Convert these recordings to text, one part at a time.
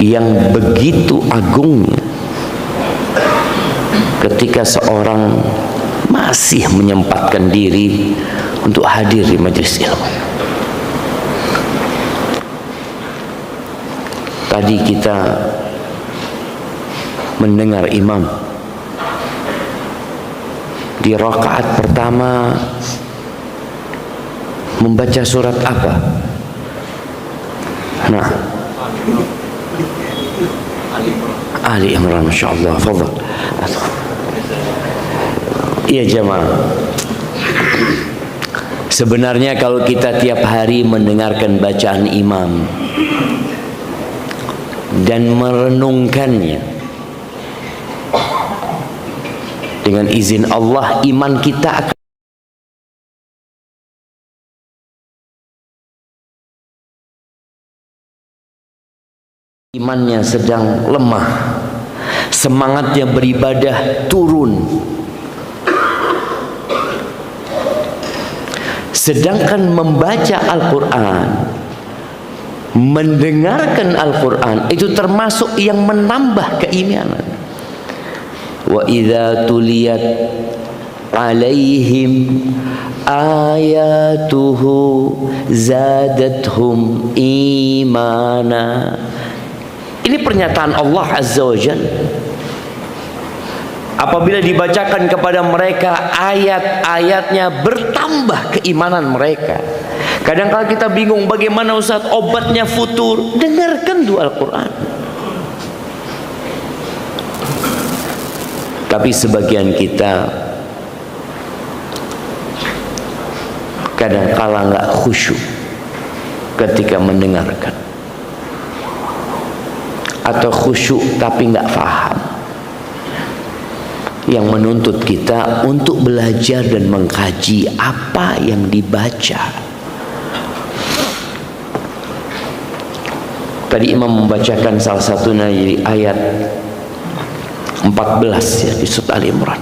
yang begitu agungnya ketika seorang masih menyempatkan diri untuk hadir di majelis ilmu. Tadi kita mendengar imam di rakaat pertama membaca surat apa? Nah, Ali Imran, Masya Allah. Fadhal. Iya jemaah, sebenarnya kalau kita tiap hari mendengarkan bacaan imam dan merenungkannya, dengan izin Allah iman kita akan imannya sedang lemah, semangatnya beribadah turun. Sedangkan membaca Al-Quran, mendengarkan Al-Quran itu termasuk yang menambah keimanan. Wa idza tuliyat alaihim ayatuhu zadathum imana. Ini pernyataan Allah Azza wa Jalla. Apabila dibacakan kepada mereka ayat-ayatnya, bertambah keimanan mereka. Kadang-kala kita bingung bagaimana Ustaz obatnya futur. Dengarkan dua Al-Quran. Tapi sebagian kita kadang-kala nggak khusyuk ketika mendengarkan, atau khusyuk tapi nggak paham, yang menuntut kita untuk belajar dan mengkaji apa yang dibaca. Tadi imam membacakan salah satunya dari ayat 14 ya, di surat Al-Imran.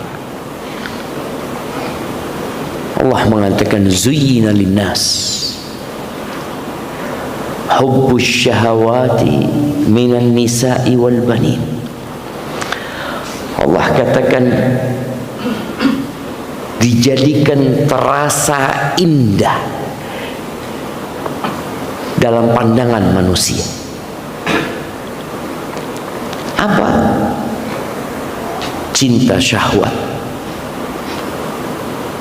Allah mengatakan zuyyina linnas hubbus syahawati minan nisa'i wal banin. Allah katakan dijadikan terasa indah dalam pandangan manusia. Apa? Cinta syahwat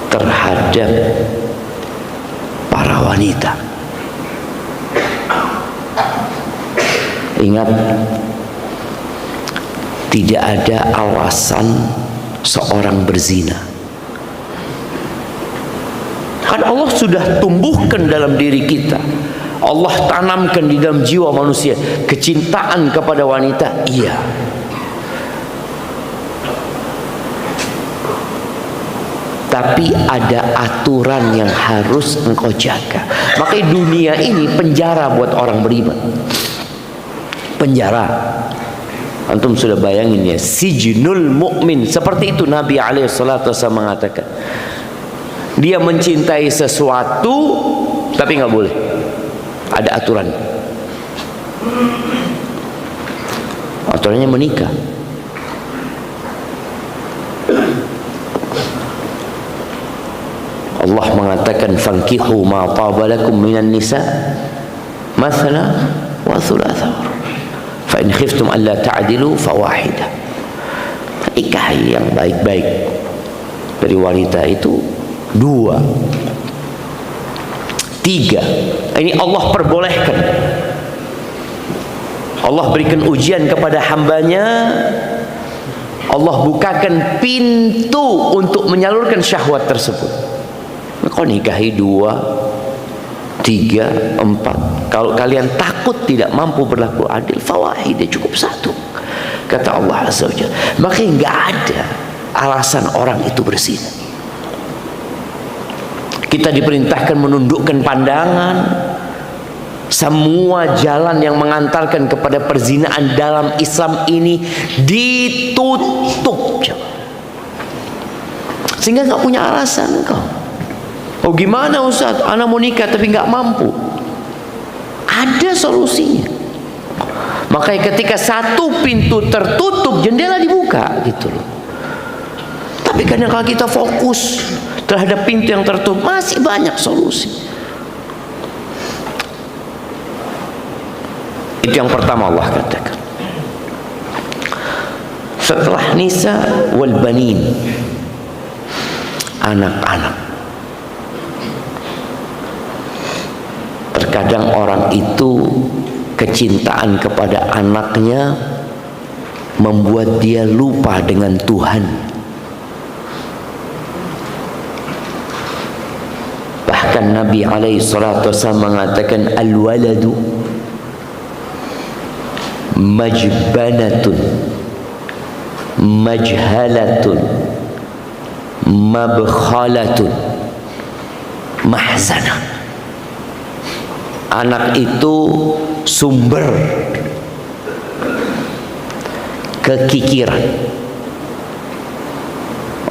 terhadap para wanita. Ingat, tidak ada alasan seorang berzina. Kan Allah sudah tumbuhkan dalam diri kita, Allah tanamkan di dalam jiwa manusia kecintaan kepada wanita. Iya, tapi ada aturan yang harus engkau jaga. Makanya dunia ini penjara buat orang beriman. Penjara. Antum sudah bayangin ya, sijnul mukmin. Seperti itu Nabi alaihissalatu wassalam mengatakan. Dia mencintai sesuatu tapi nggak boleh. Ada aturan. Aturannya menikah. Allah mengatakan fankihu ma tabalakum minan nisa mathala wa thulatha fa in khiftum alla ta'dilu fawahida. Nikahi yang baik-baik dari wanita itu 2, 3. Ini Allah perbolehkan. Allah berikan ujian kepada hambanya. Allah bukakan pintu untuk menyalurkan syahwat tersebut. Kau nikahi 2, 3, 4. Kalau kalian takut tidak mampu berlaku adil, fawahidah, cukup 1. Kata Allah Azza wa Jalla. Makanya nggak ada alasan orang itu berzina. Kita diperintahkan menundukkan pandangan. Semua jalan yang mengantarkan kepada perzinaan dalam Islam ini ditutup, sehingga nggak punya alasan kau. Oh gimana Ustaz, anak mau nikah tapi nggak mampu. Ada solusinya. Makanya ketika satu pintu tertutup, jendela dibuka gitu loh. Tapi kadang kalau kita fokus terhadap pintu yang tertutup, masih banyak solusi. Itu yang pertama Allah katakan. Setelah nisa wal banin, anak-anak. Terkadang orang itu kecintaan kepada anaknya membuat dia lupa dengan Tuhan. Bahkan Nabi alaihi salatu wasallam mengatakan al-waladu majbanatun majhalatun mabkhalatun mahzanah. Anak itu sumber kekikiran.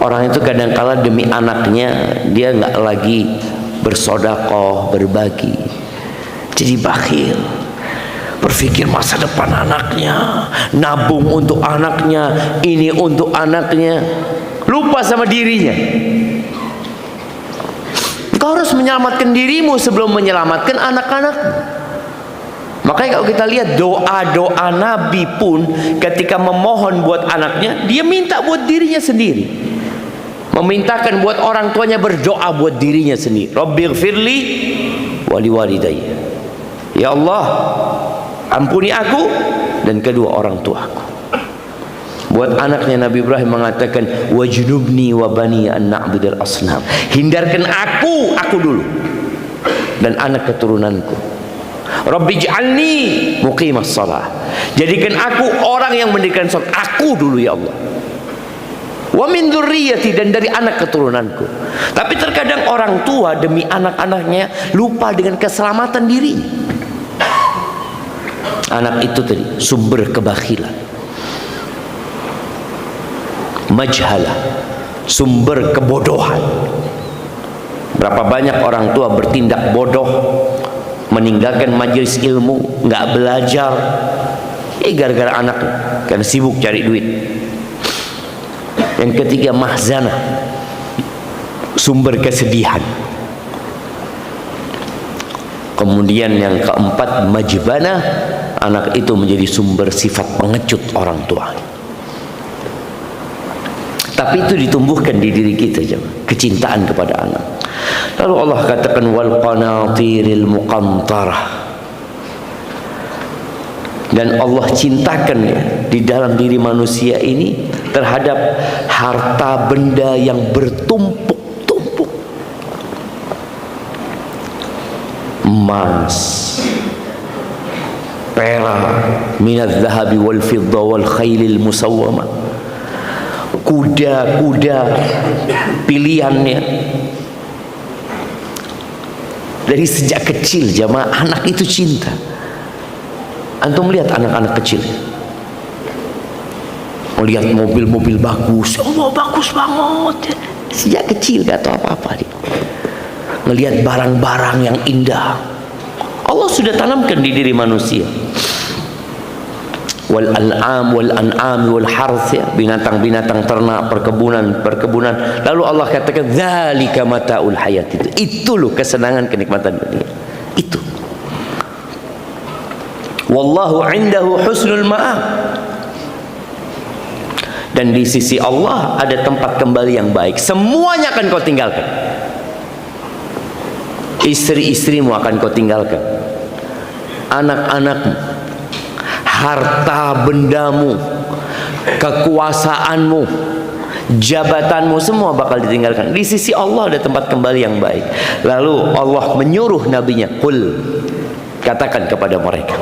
Orang itu kadang-kala demi anaknya dia nggak lagi bersedekah, berbagi, jadi bakhil. Berpikir masa depan anaknya, nabung untuk anaknya, ini untuk anaknya, lupa sama dirinya. Engkau harus menyelamatkan dirimu sebelum menyelamatkan anak-anakmu. Makanya kalau kita lihat doa-doa Nabi pun ketika memohon buat anaknya, dia minta buat dirinya sendiri. Memintakan buat orang tuanya, berdoa buat dirinya sendiri. Rabbighfirli wali walidayya. Ya Allah, ampuni aku dan kedua orang tuaku. Buat anaknya Nabi Ibrahim mengatakan wajnubni wa bani an na'budal asnam. Hindarkan aku dulu dan anak keturunanku. Rabbij'alni muqimas shalah. Jadikan aku orang yang mendirikan salat. Aku dulu ya Allah. Wa min dzurriyyati, dan dari anak keturunanku. Tapi terkadang orang tua demi anak-anaknya lupa dengan keselamatan dirinya. Anak itu tadi sumber kebakhilan, majhalah, sumber kebodohan. Berapa banyak orang tua bertindak bodoh, meninggalkan majelis ilmu, nggak belajar, gara-gara anak, karena sibuk cari duit. Yang ketiga mahzanah, sumber kesedihan. Kemudian yang keempat majbanah, anak itu menjadi sumber sifat pengecut orang tua. Tapi itu ditumbuhkan di diri kita, kecintaan kepada anak. Lalu Allah katakan wal qanatiril muqantarah, dan Allah cintakan di dalam diri manusia ini terhadap harta benda yang bertumpuk-tumpuk. Emas, perak, minadz zahabi wal fidda wal khailil musawwamah, kuda-kuda pilihannya. Dari sejak kecil jamaah, anak itu cinta. Antum lihat anak-anak kecil, melihat mobil-mobil bagus, oh bagus banget. Sejak kecil gak tahu apa-apa dia. Melihat barang-barang yang indah, Allah sudah tanamkan di diri manusia. Wal an'am wal an'am wal harth, ya, binatang-binatang ternak, perkebunan. Lalu Allah katakan dzalika mataul hayat, itu loh kesenangan kenikmatan dunia. Itu. Wallahu indahu husnul ma'ab, dan di sisi Allah ada tempat kembali yang baik. Semuanya akan kau tinggalkan. Istri-istrimu akan kau tinggalkan, anak-anakmu, harta bendamu, kekuasaanmu, jabatanmu, semua bakal ditinggalkan. Di sisi Allah ada tempat kembali yang baik. Lalu Allah menyuruh nabinya, qul, katakan kepada mereka,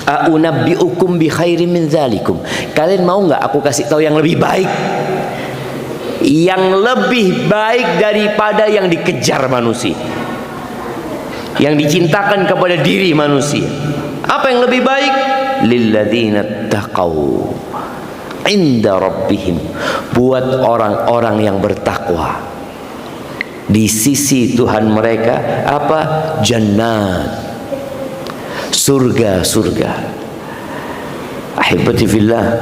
a'unabbi'ukum bi khairin min dzalikum, kalian mau nggak aku kasih tahu yang lebih baik, yang lebih baik daripada yang dikejar manusia, yang dicintakan kepada diri manusia. Apa yang lebih baik? Lilladzina taqaw inda rabbihim, buat orang-orang yang bertakwa di sisi Tuhan mereka. Apa? Jannat, surga. Ahibati fillah,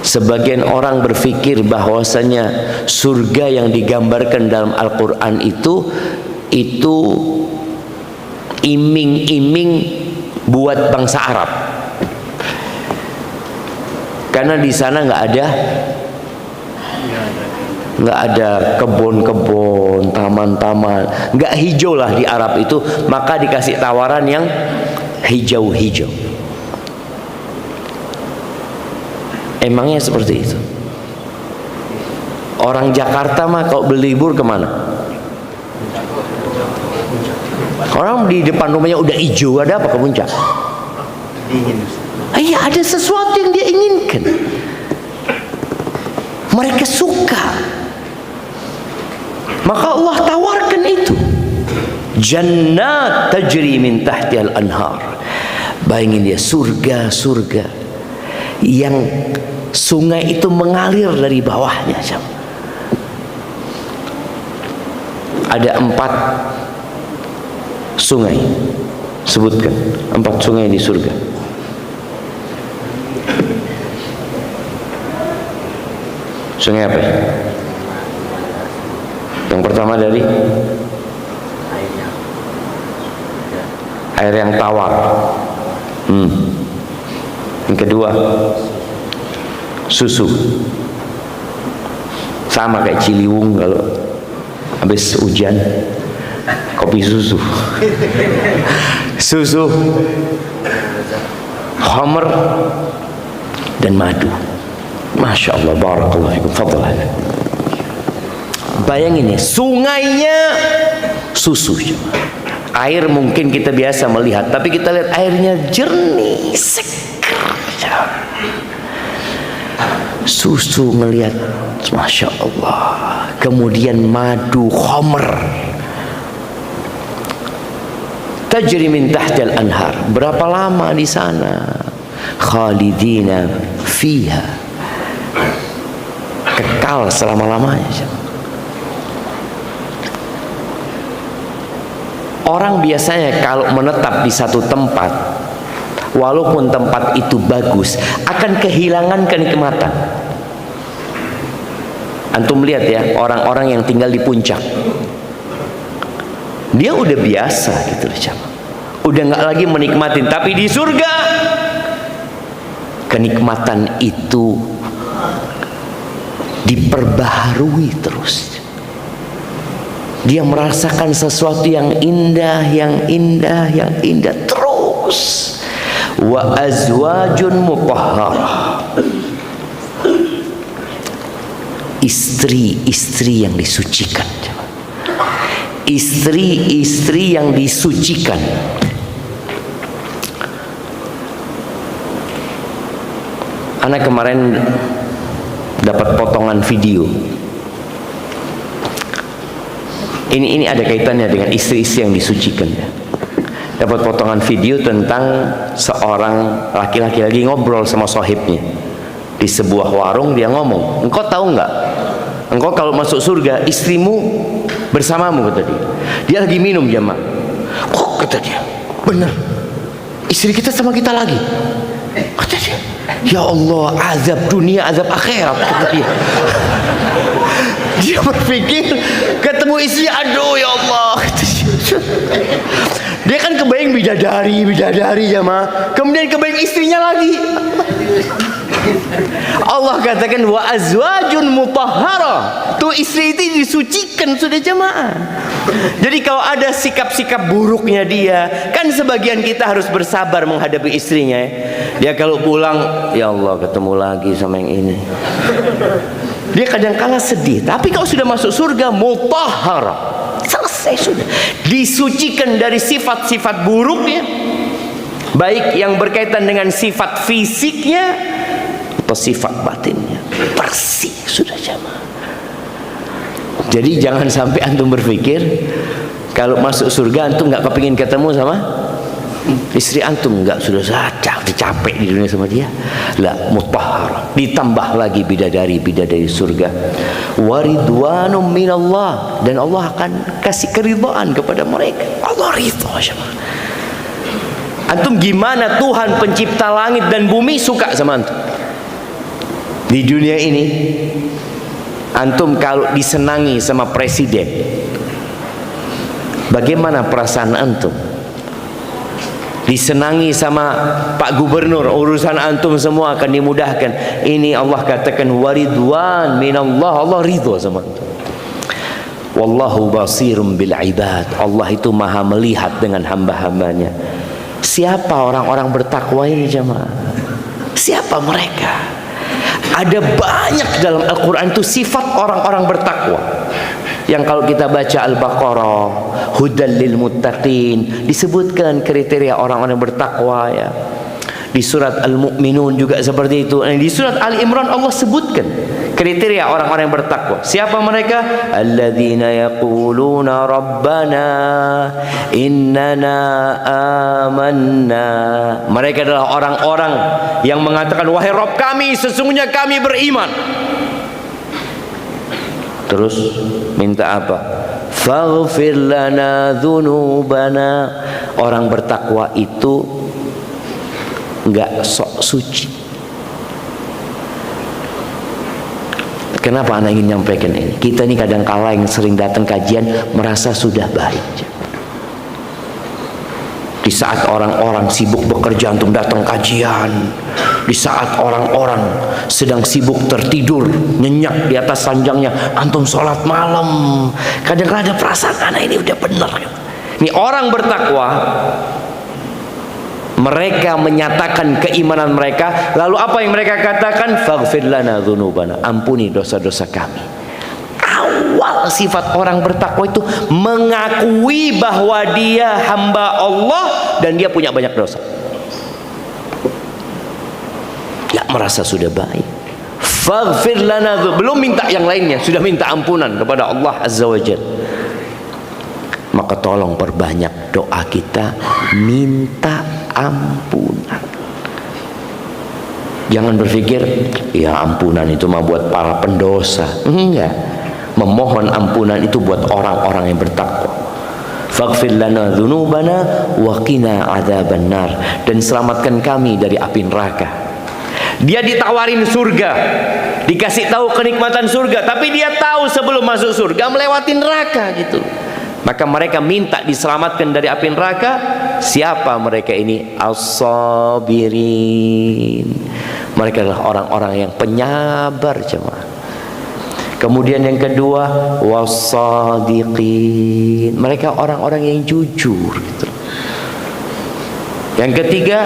sebagian orang berpikir bahwasanya surga yang digambarkan dalam Al-Quran itu iming-iming buat bangsa Arab, karena di sana nggak ada kebun-kebun, taman-taman, nggak hijau lah di Arab itu, maka dikasih tawaran yang hijau-hijau. Emangnya seperti itu? Orang Jakarta mah kalau berlibur kemana? Orang di depan rumahnya udah hijau, ada apa ke puncak? Iya, ada sesuatu yang dia inginkan. Mereka suka. Maka Allah tawarkan itu. Jannat tajri min tahtihal anhar. Bayangin dia, surga yang sungai itu mengalir dari bawahnya. Ada 4 sungai. Sebutkan 4 sungai di surga. Sungai apa? Yang pertama dari air yang tawar. Yang kedua susu, sama kayak Ciliwung kalau habis hujan, kopi susu. Susu, khamr, dan madu. Masya Allah, barakallahu fikum, fadlan. Bayangin ya, sungainya susu. Air mungkin kita biasa melihat, tapi kita lihat airnya jernih, segar. Susu ngelihat, Masya Allah. Kemudian madu, khamr, tajri min tahtil anhar. Berapa lama di sana? Khalidina fiha, kekal selama-lamanya. Orang biasanya kalau menetap di satu tempat, walaupun tempat itu bagus, akan kehilangan kenikmatan. Antum lihat ya, orang-orang yang tinggal di puncak, dia udah biasa gitu loh, udah nggak lagi menikmatin. Tapi di surga, kenikmatan itu diperbaharui terus. Dia merasakan sesuatu yang indah, yang indah, yang indah terus. Wa azwajun mutahharah, istri-istri yang disucikan. Istri-istri yang disucikan. Anak kemarin dapat potongan video. Ini ada kaitannya dengan istri-istri yang disucikan. Dapat potongan video tentang seorang laki-laki lagi ngobrol sama sohibnya di sebuah warung. Dia ngomong, engkau tahu nggak? Engkau kalau masuk surga, istrimu bersamamu, kata dia. Dia lagi minum jamaah. Kok, kata dia, bener, istri kita sama kita lagi, kata dia. Ya Allah, azab dunia, azab akhirat, kata dia. Dia berpikir ketemu istri, aduh ya Allah. Dia kan kebayang bidadari jamaah, kemudian kebayang istrinya lagi. Allah katakan wa azwajun mutahharah, tuh istri itu disucikan sudah jamaah. Jadi kalau ada sikap-sikap buruknya dia, kan sebagian kita harus bersabar menghadapi istrinya. Dia kalau pulang, ya Allah ketemu lagi sama yang ini. Dia kadang-kala sedih. Tapi kalau sudah masuk surga, mutahharah, selesai sudah, disucikan dari sifat-sifat buruknya, baik yang berkaitan dengan sifat fisiknya atau sifat batinnya, bersih sudah jamaah. Jadi jangan sampai antum berpikir kalau masuk surga antum nggak kepingin ketemu sama istri antum, nggak, sudah capek di dunia sama dia. La, mutahharah, ditambah lagi bidadari surga. Waridwanum minallah, dan Allah akan kasih keridhaan kepada mereka. Allah ridha. Antum gimana Tuhan pencipta langit dan bumi suka sama antum? Di dunia ini antum kalau disenangi sama presiden, bagaimana perasaan antum? Disenangi sama Pak Gubernur, urusan antum semua akan dimudahkan. Ini Allah katakan waridwan minallah, Allah ridho sama antum. Wallahu basirum bil ibad, Allah itu maha melihat dengan hamba-hambanya. Siapa orang-orang bertakwa ini jemaah? Siapa mereka? Ada banyak dalam Al-Quran itu sifat orang-orang bertakwa, yang kalau kita baca Al-Baqarah, hudal lil muttaqin, disebutkan kriteria orang-orang bertakwa ya. Di surat Al-Mu'minun juga seperti itu. Di surat Ali Imran Allah sebutkan kriteria orang-orang yang bertakwa. Siapa mereka? Alladzina yaquluna rabbana innana amanna. Mereka adalah orang-orang yang mengatakan, wahai Rabb kami, sesungguhnya kami beriman. Terus minta apa? Faghfir lana dzunubana. Orang bertakwa itu enggak sok suci. Kenapa anak ingin nyampaikan ini? Kita ini kadang kala yang sering datang kajian merasa sudah baik. Di saat orang-orang sibuk bekerja antum datang kajian. Di saat orang-orang sedang sibuk tertidur nyenyak di atas ranjangnya antum sholat malam. Kadang-kadang ada perasaan anak ini udah benar. Ini orang bertakwa, mereka menyatakan keimanan mereka, lalu apa yang mereka katakan? Faghfir lana dzunubana, ampuni dosa-dosa kami. Awal sifat orang bertakwa itu mengakui bahwa dia hamba Allah dan dia punya banyak dosa. Ya merasa sudah baik. Faghfir lana, belum minta yang lainnya, sudah minta ampunan kepada Allah Azza wa Jalla. Maka tolong perbanyak doa kita minta ampunan. Jangan berpikir ya ampunan itu mah buat para pendosa. Enggak. Memohon ampunan itu buat orang-orang yang bertakwa. Faghfir lana dzunubana wa qina adzabannar, dan selamatkan kami dari api neraka. Dia ditawarin surga, dikasih tahu kenikmatan surga, tapi dia tahu sebelum masuk surga melewati neraka gitu. Maka mereka minta diselamatkan dari api neraka. Siapa mereka ini? As-sabirin. Mereka adalah orang-orang yang penyabar jemaah. Kemudian yang kedua, was-sadiqin. Mereka orang-orang yang jujur gitu. Yang ketiga,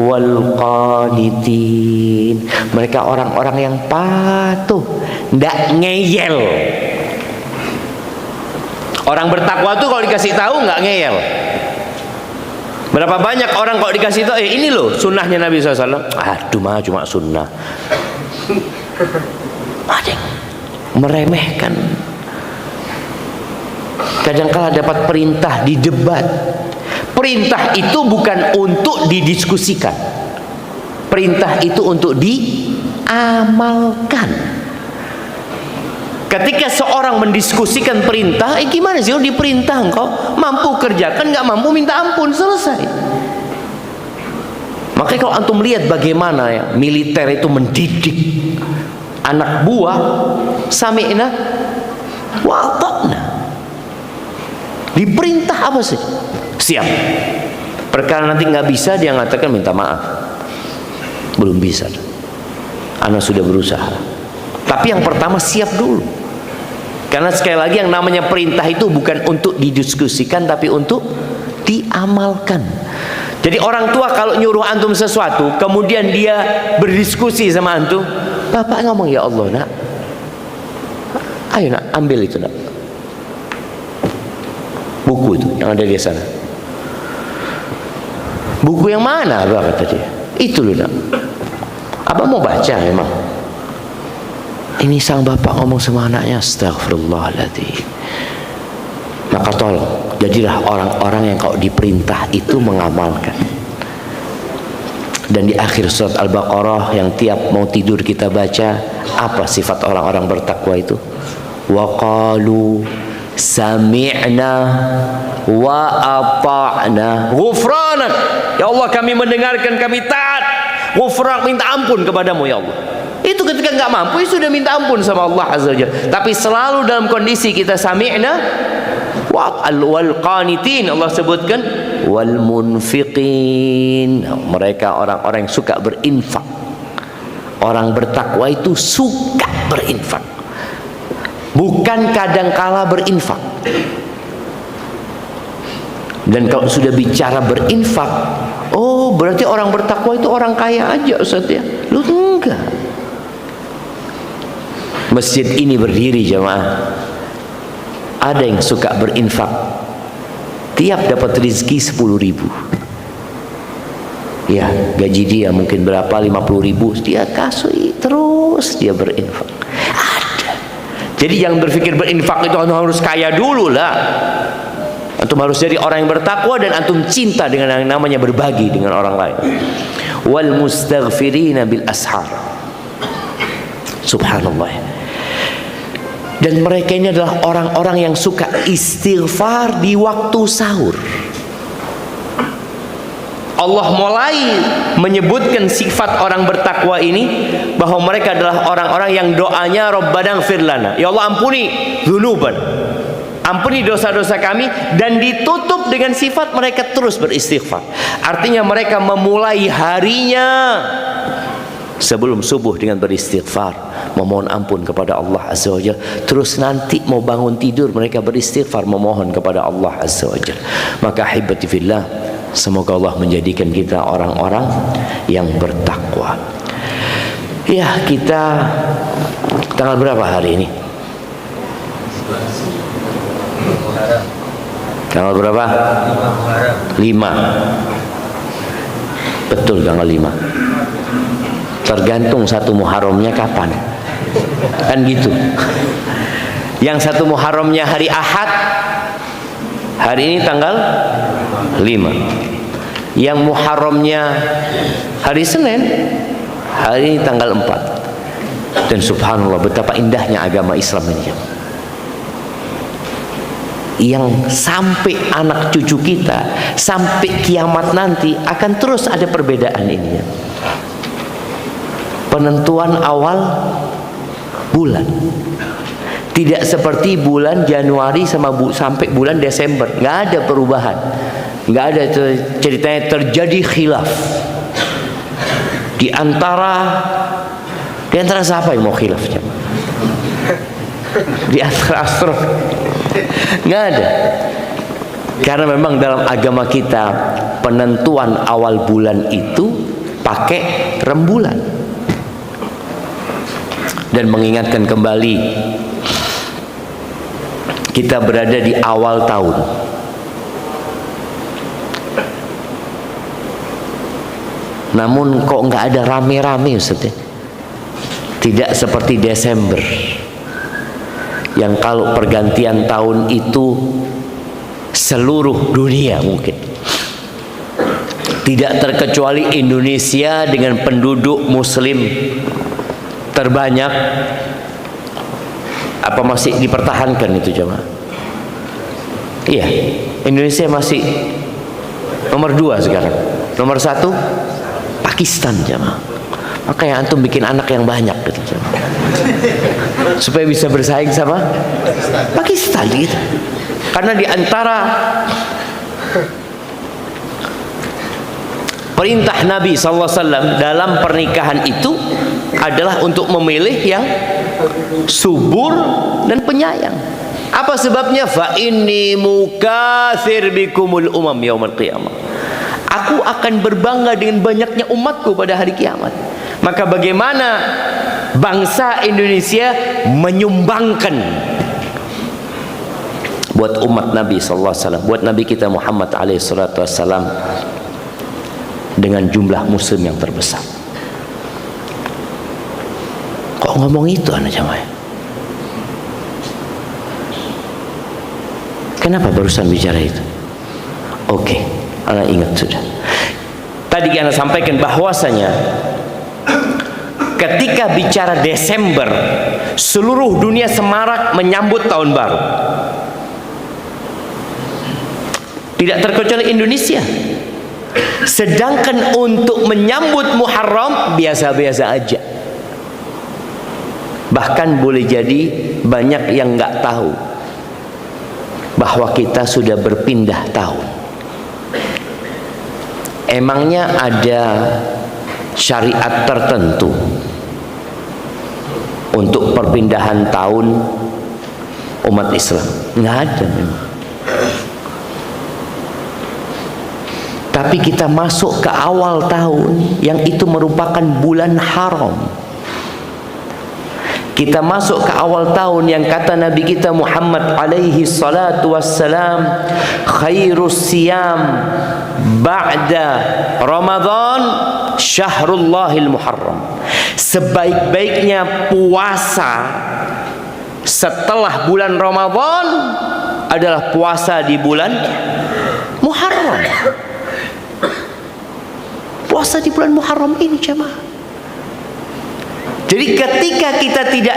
wal qanitin. Mereka orang-orang yang patuh, ndak ngeyel. Orang bertakwa tuh kalau dikasih tahu nggak ngeyel. Berapa banyak orang kalau dikasih tahu, ini loh sunnahnya Nabi SAW. Aduh mah cuma sunnah. Ada meremehkan. Kadang-kala dapat perintah di debat. Perintah itu bukan untuk didiskusikan. Perintah itu untuk diamalkan. Ketika seorang mendiskusikan perintah, gimana sih? Diperintah engkau mampu kerjakan, nggak mampu minta ampun, selesai. Makanya kalau antum lihat bagaimana ya militer itu mendidik anak buah, sami'na wa ata'na. Diperintah apa sih? Siap. Perkara nanti nggak bisa, dia mengatakan minta maaf. Belum bisa. Anak sudah berusaha. Tapi yang pertama siap dulu. Karena sekali lagi yang namanya perintah itu bukan untuk didiskusikan, tapi untuk diamalkan. Jadi orang tua kalau nyuruh antum sesuatu, kemudian dia berdiskusi sama antum, bapak ngomong, ya Allah nak, ayo nak ambil itu nak, buku itu yang ada di sana. Buku yang mana abah, kata dia. Itu loh nak, abah mau baca memang. Ini sang bapak ngomong sama anaknya, astagfirullahaladzim. Maka tolong, jadilah orang-orang yang kalau diperintah itu mengamalkan. Dan di akhir surat Al-Baqarah yang tiap mau tidur kita baca, apa sifat orang-orang bertakwa itu? Wa qalu sami'na wa ata'na ghufranak. Ya Allah, kami mendengarkan, kami taat. Ghufran, minta ampun kepadamu ya Allah. Itu ketika nggak mampu, sudah minta ampun sama Allah Azza wa Jalla. Tapi selalu dalam kondisi kita sami'na wal qanitin. Allah sebutkan wal munfiqin. Mereka orang-orang yang suka berinfak. Orang bertakwa itu suka berinfak, bukan kadangkala berinfak. Dan kalau sudah bicara berinfak, oh berarti orang bertakwa itu orang kaya aja Ustaz ya. Lu enggak. Masjid ini berdiri jamaah, ada yang suka berinfak, tiap dapat rezeki 10.000. Ya, gaji dia mungkin berapa, 50.000, dia kasih terus, dia berinfak. Ada. Jadi yang berpikir berinfak itu harus kaya dulu lah. Antum harus jadi orang yang bertakwa dan antum cinta dengan yang namanya berbagi dengan orang lain. Wal mustaghfirina bil ashar. Subhanallah. Dan mereka ini adalah orang-orang yang suka istighfar di waktu sahur. Allah mulai menyebutkan sifat orang bertakwa ini, bahwa mereka adalah orang-orang yang doanya Rabbana ighfir lana, ya Allah ampuni dzunuban, ampuni dosa-dosa kami. Dan ditutup dengan sifat mereka terus beristighfar. Artinya mereka memulai harinya sebelum subuh dengan beristighfar, memohon ampun kepada Allah Azza wa Jalla. Terus nanti mau bangun tidur mereka beristighfar, memohon kepada Allah Azza wa Jalla. Maka ahibati fillah, semoga Allah menjadikan kita orang-orang yang bertakwa. Ya, kita tanggal berapa hari ini? Tanggal berapa? 5. Betul, tanggal 5. Tergantung satu Muharramnya kapan. Kan gitu. Yang satu Muharramnya hari Ahad, hari ini tanggal 5. Yang Muharramnya hari Senin, hari ini tanggal 4. Dan subhanallah, betapa indahnya agama Islam ini, yang sampai anak cucu kita, sampai kiamat nanti akan terus ada perbedaan ini ya. Penentuan awal bulan tidak seperti bulan Januari sampai bulan Desember, nggak ada perubahan, nggak ada ceritanya terjadi khilaf di antara siapa yang mau khilafnya, di antara astro, nggak ada. Karena memang dalam agama kita penentuan awal bulan itu pakai rembulan. Dan mengingatkan kembali, kita berada di awal tahun. Namun kok nggak ada rame-rame Ustaz ya? Tidak seperti Desember, yang kalau pergantian tahun itu seluruh dunia mungkin, tidak terkecuali Indonesia dengan penduduk muslim terbanyak, apa masih dipertahankan itu jemaah? Iya, Indonesia masih nomor 2 sekarang. Nomor 1 Pakistan jemaah. Makanya antum bikin anak yang banyak gitu jemaah, supaya bisa bersaing sama Pakistan gitu. Karena di antara perintah Nabi SAW dalam pernikahan itu adalah untuk memilih yang subur dan penyayang. Apa sebabnya? Fa inni mukatsir bikumul umam yaumil qiyamah. Aku akan berbangga dengan banyaknya umatku pada hari kiamat. Maka bagaimana bangsa Indonesia menyumbangkan buat umat Nabi SAW, buat Nabi kita Muhammad SAW, dengan jumlah muslim yang terbesar. Kok ngomong itu anak jamaah? Kenapa barusan bicara itu? Oke, anak ingat sudah. Tadi anak sampaikan bahwasanya ketika bicara Desember, seluruh dunia semarak menyambut tahun baru. Tidak terkecuali Indonesia. Sedangkan untuk menyambut Muharram biasa-biasa aja. Bahkan boleh jadi banyak yang nggak tahu bahwa kita sudah berpindah tahun. Emangnya ada syariat tertentu untuk perpindahan tahun umat Islam? Nggak ada memang. Tapi kita masuk ke awal tahun yang itu merupakan bulan haram. Kita masuk ke awal tahun yang kata Nabi kita Muhammad alaihi salatu wassalam, khairus siyam ba'da Ramadan syahrullahil muharram. Sebaik-baiknya puasa setelah bulan Ramadan adalah puasa di bulan Muharram. Puasa di bulan Muharram ini jemaah. Jadi ketika kita tidak,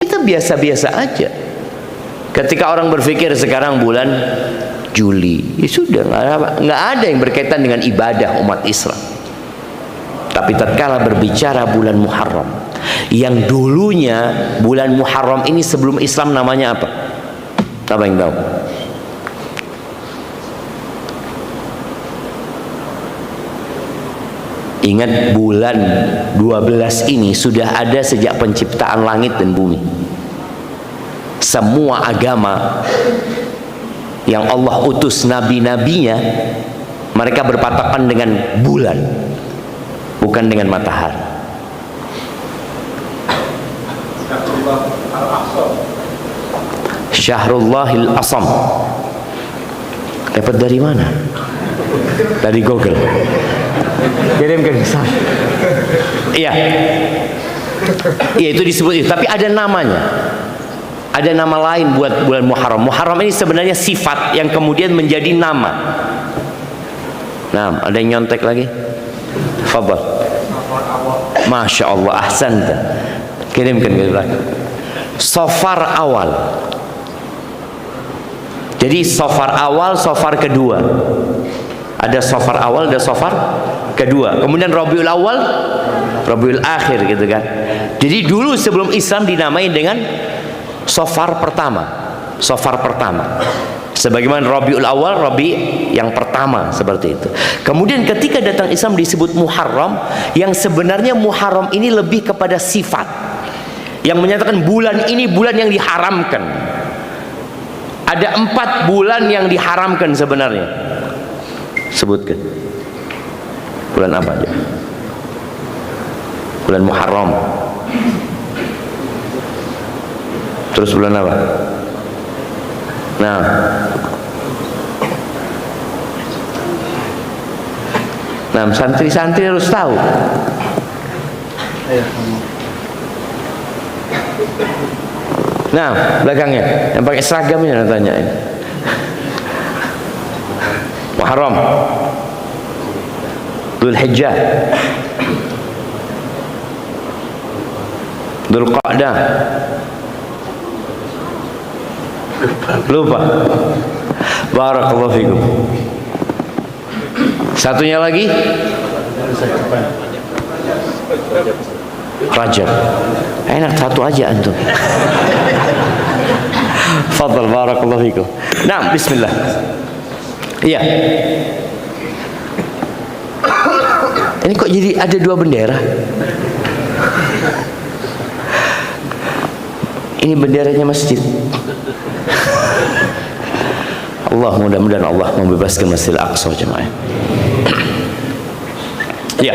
kita biasa-biasa aja. Ketika orang berpikir sekarang bulan Juli, ya sudah nggak ada yang berkaitan dengan ibadah umat Islam. Tapi tatkala berbicara bulan Muharram, yang dulunya bulan Muharram ini sebelum Islam namanya apa? Apa yang tahu? Ingat, bulan 12 ini sudah ada sejak penciptaan langit dan bumi. Semua agama yang Allah utus nabi-nabinya, mereka berpatokan dengan bulan, bukan dengan matahari. Syahrullahil Asam. Dapat dari mana? Dari Google. Kirimkan ke sana. Iya. Iya, itu disebut itu, tapi ada namanya. Ada nama lain buat bulan Muharram. Muharram ini sebenarnya sifat yang kemudian menjadi nama. Nah, ada yang nyontek lagi? Fadhal. Masya Allah, ahsanta. Kirimkan ke belakang. Safar awal. Jadi safar awal, safar kedua. Ada safar awal, ada safar kedua. Kemudian Rabiul Awal, Rabiul Akhir gitu kan. Jadi dulu sebelum Islam dinamai dengan safar pertama. Safar pertama. Sebagaimana Rabiul Awal, Rabi yang pertama, seperti itu. Kemudian ketika datang Islam disebut Muharram, yang sebenarnya Muharram ini lebih kepada sifat yang menyatakan bulan ini bulan yang diharamkan. Ada 4 bulan yang diharamkan sebenarnya. Sebutkan. Bulan apa aja? Bulan Muharram. Terus bulan apa? Nah, santri-santri harus tahu. Nah, belakangnya yang pakai seragam ini tanyain. Muharram, Dzulhijjah, Dzulqa'dah. Lupa. Barakallahu fikum. Satunya lagi Rajab. Enak, satu aja antum. Fadhal, barakallahu fikum. Nah, bismillah. Iya. Ini kok jadi ada 2 bendera? Ini benderanya masjid. Allah, mudah-mudahan Allah membebaskan Masjidil Aqsa jemaah. Iya.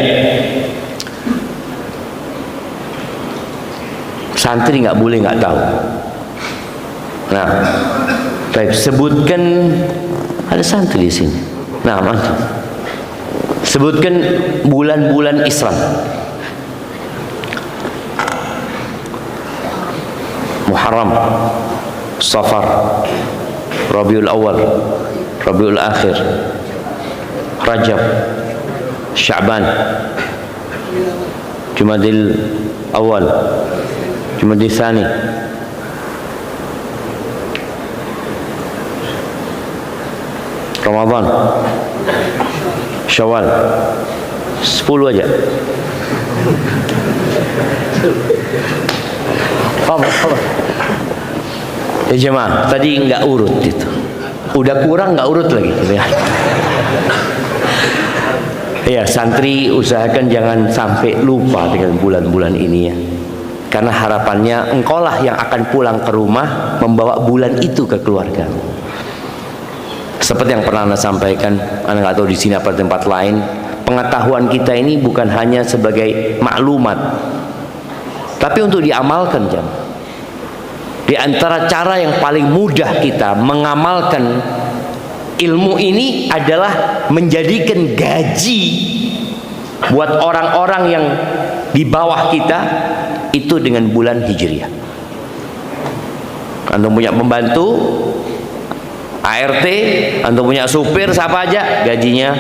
Santri nggak boleh nggak tahu. Nah, baik, sebutkan. Ada santri di sini. Nah, mantap. Sebutkan bulan-bulan Islam. Muharram, Safar, Rabiul Awal, Rabiul Akhir, Rajab, Sya'ban, Jumadil Awal, Jumadil Tsani, Ramadan, Syawal, 10 aja. Ya jemaah, tadi nggak urut itu. Udah kurang nggak urut lagi. Ya, santri usahakan jangan sampai lupa dengan bulan-bulan ini ya. Karena harapannya engkaulah yang akan pulang ke rumah membawa bulan itu ke keluarga. Seperti yang pernah Anda sampaikan, Anda nggak tahu di sini apa tempat lain, pengetahuan kita ini bukan hanya sebagai maklumat, tapi untuk diamalkan jemaah. Di antara cara yang paling mudah kita mengamalkan ilmu ini adalah menjadikan gaji buat orang-orang yang di bawah kita itu dengan bulan Hijriah. Antum punya pembantu, ART, antum punya supir, siapa aja, gajinya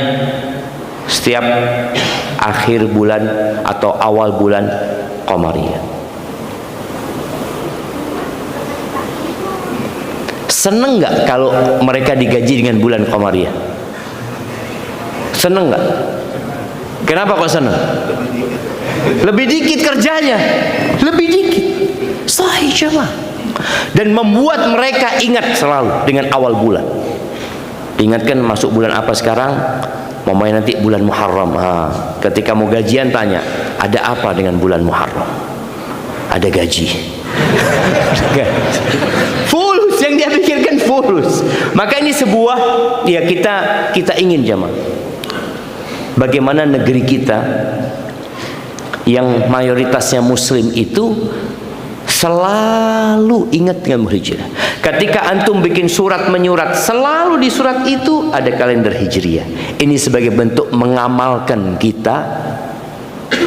setiap akhir bulan atau awal bulan Qamariyah. Seneng nggak kalau mereka digaji dengan bulan Qamariyah? Seneng nggak? Kenapa kok seneng? Lebih dikit kerjanya, lebih dikit. Sahih jemaah. Dan membuat mereka ingat selalu dengan awal bulan. Ingatkan masuk bulan apa sekarang? Mamanya nanti bulan Muharram. Ketika mau gajian tanya, ada apa dengan bulan Muharram? Ada gaji. Fulus yang dia pikirkan fulus. Maka ini sebuah ya kita ingin jemaah. Bagaimana negeri kita yang mayoritasnya muslim itu selalu ingat dengan Hijriah. Ketika antum bikin surat menyurat, selalu di surat itu ada kalender Hijriah. Ini sebagai bentuk mengamalkan kita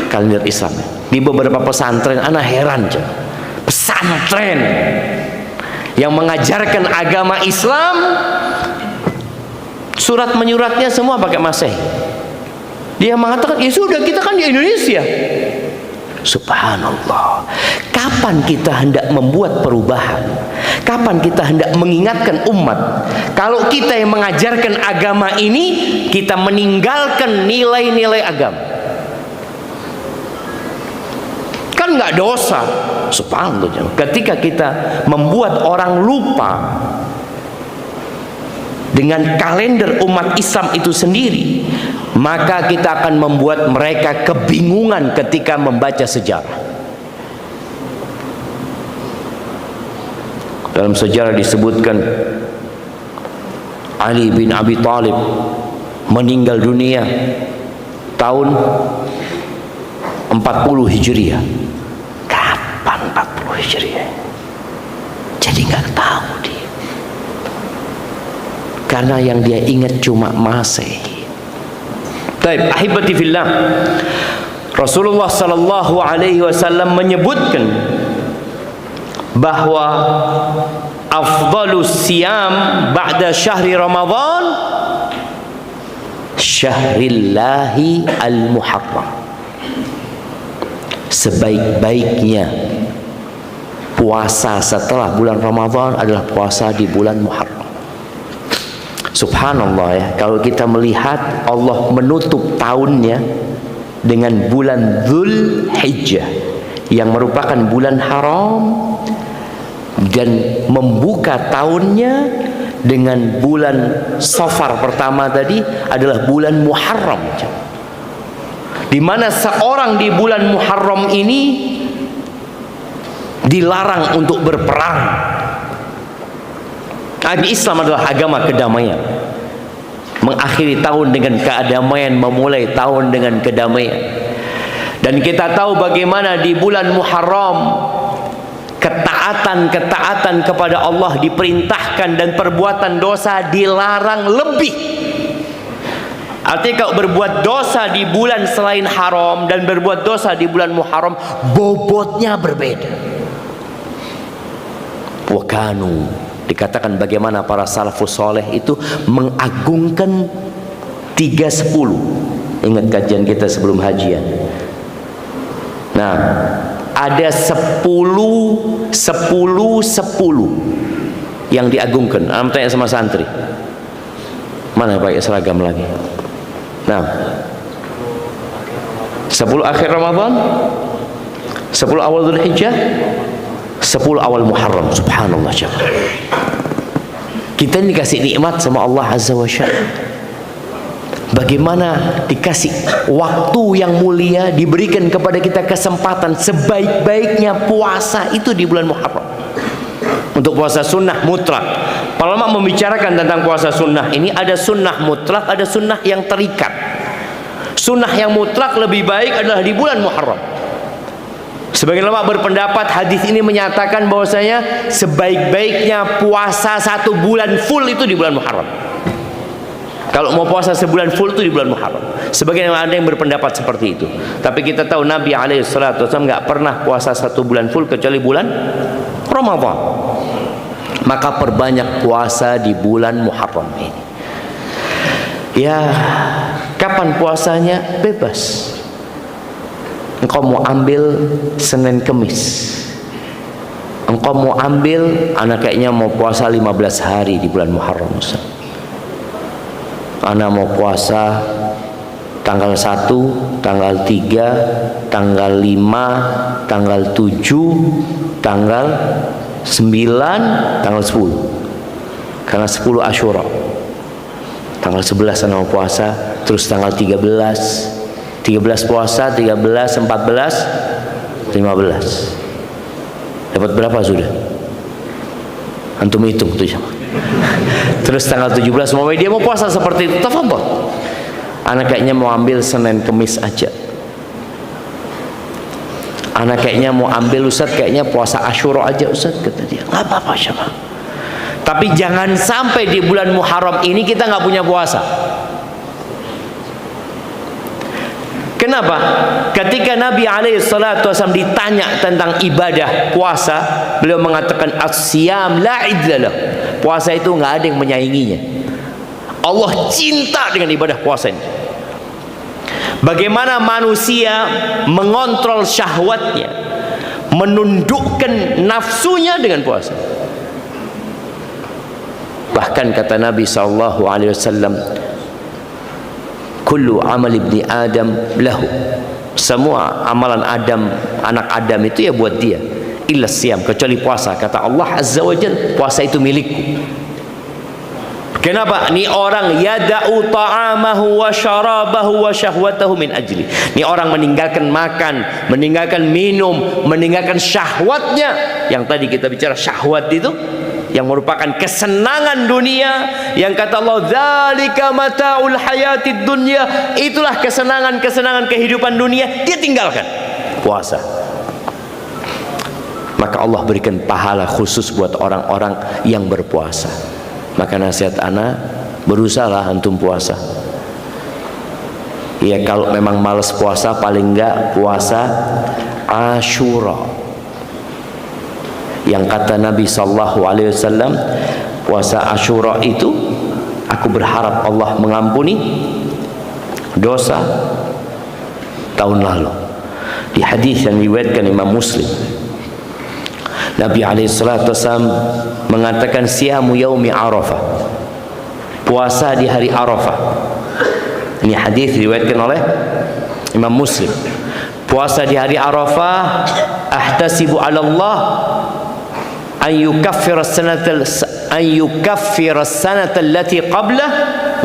kalender Islam. Di beberapa pesantren anak heran jemaah. Pesantren yang mengajarkan agama Islam, surat menyuratnya semua pakai Masehi. Dia mengatakan, ya sudah, kita kan di Indonesia. Subhanallah. Kapan kita hendak membuat perubahan? Kapan kita hendak mengingatkan umat? Kalau kita yang mengajarkan agama ini, kita meninggalkan nilai-nilai agama. Kan nggak dosa. Subhanallah. Ketika kita membuat orang lupa dengan kalender umat Islam itu sendiri, maka kita akan membuat mereka kebingungan ketika membaca sejarah. Dalam sejarah disebutkan Ali bin Abi Thalib meninggal dunia tahun 40 Hijriah. 40 Hijriah. Jadi nggak tahu dia. Karena yang dia ingat cuma Masehi. Baik, ahibati fillah. Rasulullah sallallahu alaihi wasallam menyebutkan bahwa afdalus siyam ba'da syahri Ramadan syahrillahi al-Muharram. Sebaik-baiknya puasa setelah bulan Ramadan adalah puasa di bulan Muharram. Subhanallah ya, kalau kita melihat Allah menutup tahunnya dengan bulan Dzul Hijjah yang merupakan bulan haram, dan membuka tahunnya dengan bulan Safar pertama tadi adalah bulan Muharram, di mana seorang di bulan Muharram ini dilarang untuk berperang. Agama Islam adalah agama kedamaian. Mengakhiri tahun dengan kedamaian, memulai tahun dengan kedamaian. Dan kita tahu bagaimana di bulan Muharram ketaatan kepada Allah diperintahkan dan perbuatan dosa dilarang lebih. Artinya kalau berbuat dosa di bulan selain haram dan berbuat dosa di bulan Muharram, bobotnya berbeda. Wakanu, dikatakan bagaimana para salafus soleh itu mengagungkan 3-10. Ingat kajian kita sebelum hajian. Nah, ada 10 yang diagungkan. Tanya sama santri, Mana pakai seragam lagi? Nah, 10 akhir Ramadan, 10 awal Dzulhijjah, 10 awal Muharram. Subhanallah jemaah. Kita ini dikasih nikmat sama Allah Azza wa Jalla. Bagaimana dikasih waktu yang mulia, diberikan kepada kita kesempatan sebaik-baiknya puasa itu di bulan Muharram. Untuk puasa sunnah mutlak. Para ulama membicarakan tentang puasa sunnah ini, ada sunnah mutlak, ada sunnah yang terikat. Sunnah yang mutlak lebih baik adalah di bulan Muharram. Sebagian ulama berpendapat hadis ini menyatakan bahwasanya sebaik-baiknya puasa 1 bulan full itu di bulan Muharram. Kalau mau puasa sebulan full itu di bulan Muharram. Sebagian ada yang berpendapat seperti itu. Tapi kita tahu Nabi SAW nggak pernah puasa 1 bulan full kecuali bulan Ramadan. Maka perbanyak puasa di bulan Muharram ini. Ya, kapan puasanya? Bebas. Engkau mau ambil Senin Kemis, engkau mau ambil, anak kayaknya mau puasa 15 hari di bulan Muharram. Anak mau puasa tanggal 1, tanggal 3, tanggal 5, tanggal 7, tanggal 9, tanggal 10. Karena 10 Asyura. Tanggal 11 anak mau puasa, terus tanggal 13 puasa, 13, 14, 15. Dapat berapa sudah? Antum hitung tuh. Terus tanggal 17 mau dia mau puasa seperti itu, tafadhol. Anak kayaknya mau ambil Senin Kemis aja. Anak kayaknya mau ambil, Ustaz kayaknya puasa Asyura aja Ustaz, kata dia. Enggak apa-apa syabab. Tapi jangan sampai di bulan Muharram ini kita nggak punya puasa. Kenapa? Ketika Nabi SAW ditanya tentang ibadah puasa, beliau mengatakan as-siyam la idlalah. Puasa itu nggak ada yang menyainginya. Allah cinta dengan ibadah puasa ini. Bagaimana manusia mengontrol syahwatnya, menundukkan nafsunya dengan puasa. Bahkan kata Nabi SAW, kullu amal ibni Adam lahu. Semua amalan Adam, anak Adam itu ya buat dia. Illa siyam, kecuali puasa. Kata Allah Azza wa Jalla, puasa itu milikku. Kenapa? Ini orang yada'u ta'amahu wa syarabahu wa syahwatahu min ajli. Ini orang meninggalkan makan, meninggalkan minum, meninggalkan syahwatnya. Yang tadi kita bicara syahwat itu yang merupakan kesenangan dunia, yang kata Allah dzalika mataul hayatid dunya, itulah kesenangan-kesenangan kehidupan dunia, dia tinggalkan puasa. Maka Allah berikan pahala khusus buat orang-orang yang berpuasa. Maka nasihat ana, berusahalah antum puasa. Ya kalau memang malas puasa, paling enggak puasa Asyura. Yang kata Nabi SAW, puasa Asyura itu aku berharap Allah mengampuni dosa tahun lalu. Di hadis yang diriwayatkan Imam Muslim, Nabi SAW mengatakan siyamu yaumi Arafah, puasa di hari Arafah. Ini hadis diriwayatkan oleh Imam Muslim. Puasa di hari Arafah, ahtasibu 'ala Allah an yukaffira as-sanata allati qablah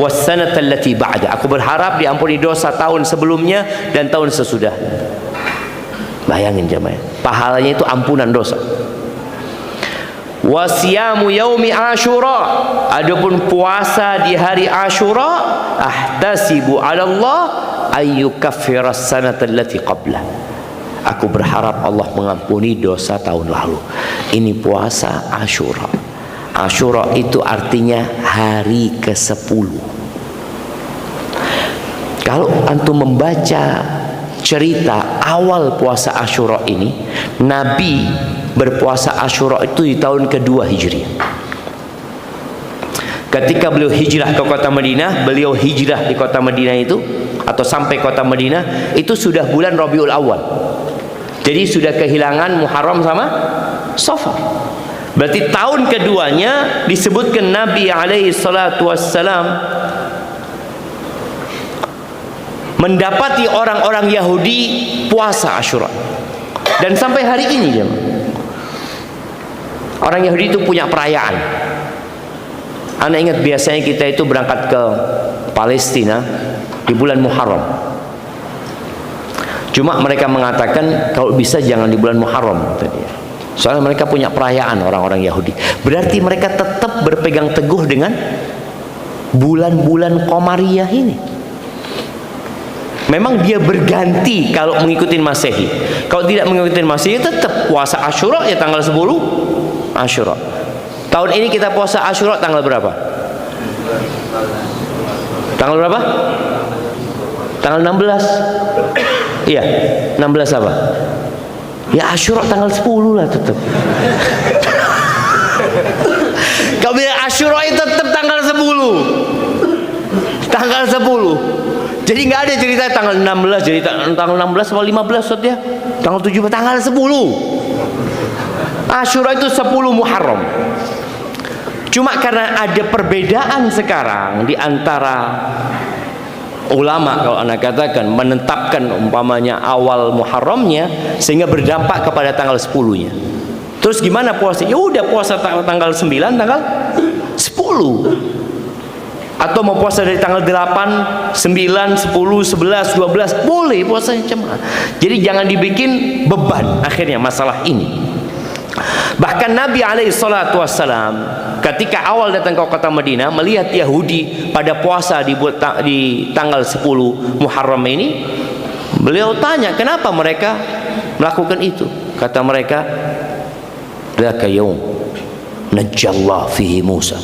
was sanata allati ba'da. Aku berharap diampuni dosa tahun sebelumnya dan tahun sesudah. Bayangin jemaah, pahalanya itu ampunan dosa. Wasiyamu yaumi Asyura, adapun puasa di hari Asyura, ahtasibu 'ala Allah ayyukaffira as-sanata allati qablah. Aku berharap Allah mengampuni dosa tahun lalu. Ini puasa Asyura. Asyura itu artinya hari ke-10. Kalau antum membaca cerita awal puasa Asyura ini, Nabi berpuasa Asyura itu di tahun kedua Hijriah. Ketika beliau hijrah ke kota Madinah, beliau hijrah di kota Madinah itu, atau sampai kota Madinah itu sudah bulan Rabiul Awal. Jadi sudah kehilangan Muharram sama Safar. Berarti tahun keduanya disebutkan Nabi alaihi salatu wassalam mendapati orang-orang Yahudi puasa Asyura. Dan sampai hari ini orang Yahudi itu punya perayaan. Anda ingat biasanya kita itu berangkat ke Palestina di bulan Muharram. Cuma mereka mengatakan kalau bisa jangan di bulan Muharram tadi. Soalnya mereka punya perayaan orang-orang Yahudi. Berarti mereka tetap berpegang teguh dengan bulan-bulan Qamariyah ini. Memang dia berganti kalau mengikuti Masehi. Kalau tidak mengikuti Masehi tetap puasa Asyura ya tanggal 10 Asyura. Tahun ini kita puasa Asyura tanggal berapa? Tanggal berapa? Tanggal 16. Iya, 16 apa? Ya Asyura tanggal 10 lah tetap. Kalau bilang Asyura itu tetap tanggal 10. Tanggal 10. Jadi nggak ada cerita tanggal 16, jadi tanggal 16 atau 15 saja. Tanggal 7, tanggal 10. Asyura itu 10 Muharram. Cuma karena ada perbedaan sekarang di antara ulama, kalau Anda katakan menetapkan umpamanya awal Muharramnya sehingga berdampak kepada tanggal 10-nya. Terus gimana puasa? Ya udah puasa tanggal 9, tanggal 10. Atau mau puasa dari tanggal 8, 9, 10, 11, 12 boleh puasanya jemaah. Jadi jangan dibikin beban akhirnya masalah ini. Bahkan Nabi alaihissalatu wassalam ketika awal datang ke kota Madinah melihat Yahudi pada puasa di tanggal 10 Muharram ini, beliau tanya kenapa mereka melakukan itu. Kata mereka, dzaka yaum najjallahu fihi Musa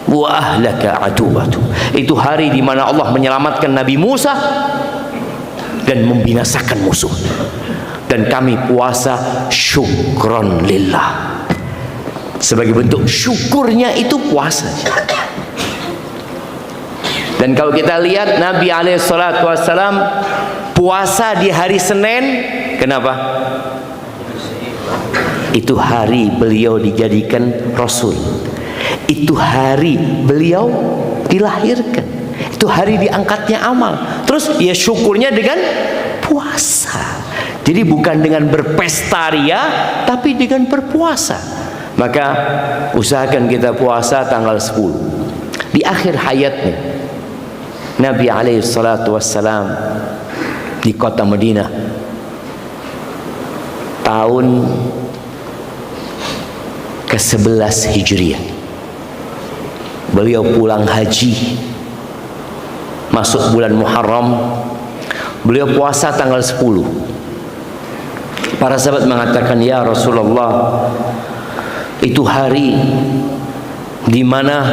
wa ahlaka adubatu. Itu hari di mana Allah menyelamatkan Nabi Musa dan membinasakan musuh. Dan kami puasa syukron lillah. Sebagai bentuk syukurnya itu puasa. Dan kalau kita lihat Nabi alaihissalatu wassalam puasa di hari Senin, kenapa? Itu hari beliau dijadikan Rasul. Itu hari beliau dilahirkan. Itu hari diangkatnya amal. Terus ya syukurnya dengan puasa. Jadi bukan dengan berpesta ria, tapi dengan berpuasa. Maka usahakan kita puasa tanggal 10. Di akhir hayatnya Nabi alaihissalatu wassalam di kota Madinah tahun ke-11 Hijriah. Beliau pulang haji masuk bulan Muharram. Beliau puasa tanggal 10. Para sahabat mengatakan, ya Rasulullah, itu hari di mana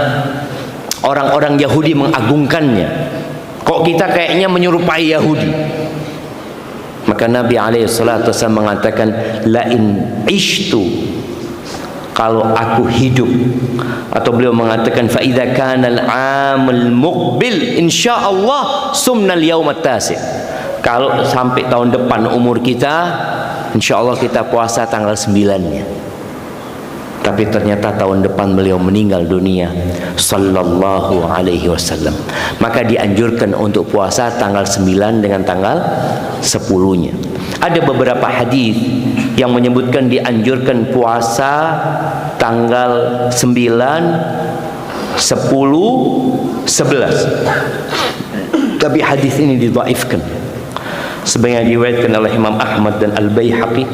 orang-orang Yahudi mengagungkannya. Kok kita kayaknya menyerupai Yahudi? Maka Nabi alaihissalatu wasallam mengatakan, la in ishtu, kalau aku hidup, atau beliau mengatakan fa idza kana al-'amul muqbil insyaallah sumna al-yaum at-tasi'. Kalau sampai tahun depan umur kita, insyaallah kita puasa tanggal 9-nya. Tapi ternyata tahun depan beliau meninggal dunia sallallahu alaihi wasallam. Maka dianjurkan untuk puasa tanggal 9 dengan tanggal 10-nya. Ada beberapa hadis yang menyebutkan dianjurkan puasa tanggal 9, 10, 11. Tapi hadis ini didhaifkan. Sebenarnya diriwayatkan oleh Imam Ahmad dan Al-Baihaqi.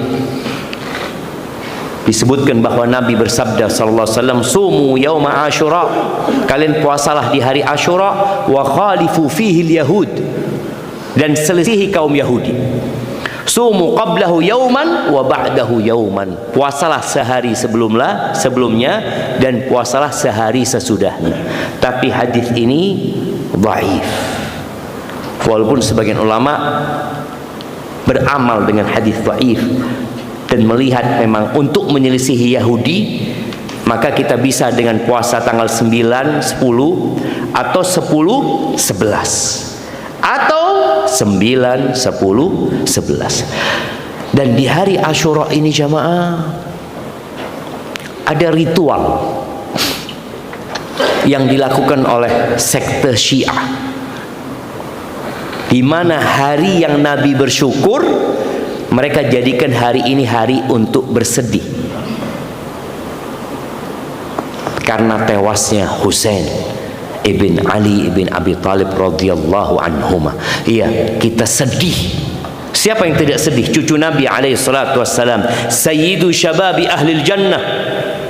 Disebutkan bahwa Nabi bersabda sallallahu alaihi wasallam, sumu yauma Asyura, kalian puasalah di hari Asyura, wa khalifu fihi al-yahud, dan selisihi kaum Yahudi. Sumu qablahu yauman wa ba'dahu yauman, puasalah sehari sebelumnya dan puasalah sehari sesudahnya. Tapi hadis ini dhaif. Walaupun sebagian ulama beramal dengan hadis dhaif dan melihat memang untuk menyelisihi Yahudi, maka kita bisa dengan puasa tanggal 9, 10 atau 10, 11 atau 9, 10, 11. Dan di hari Asyura ini jamaah ada ritual yang dilakukan oleh sekte Syiah. di mana hari yang Nabi bersyukur, mereka jadikan hari ini hari untuk bersedih karena tewasnya Husain ibn Ali ibn Abi Thalib radhiyallahu anhuma. Iya, kita sedih. Siapa yang tidak sedih? Cucu Nabi alaihi salatu wassalam, sayyidu syababi ahlil jannah,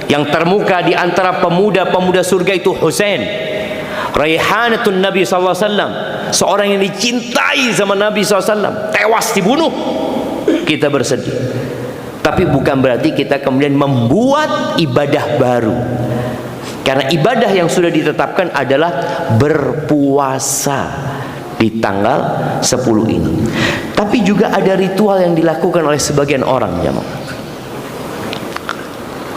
yang termuka di antara pemuda-pemuda surga itu Husain, raihanatun Nabi sallallahu alaihi wasallam, seorang yang dicintai sama Nabi SAW, tewas dibunuh. Kita bersedih, tapi bukan berarti kita kemudian membuat ibadah baru, karena ibadah yang sudah ditetapkan adalah berpuasa di tanggal 10 ini. Tapi juga ada ritual yang dilakukan oleh sebagian orang, jemaah.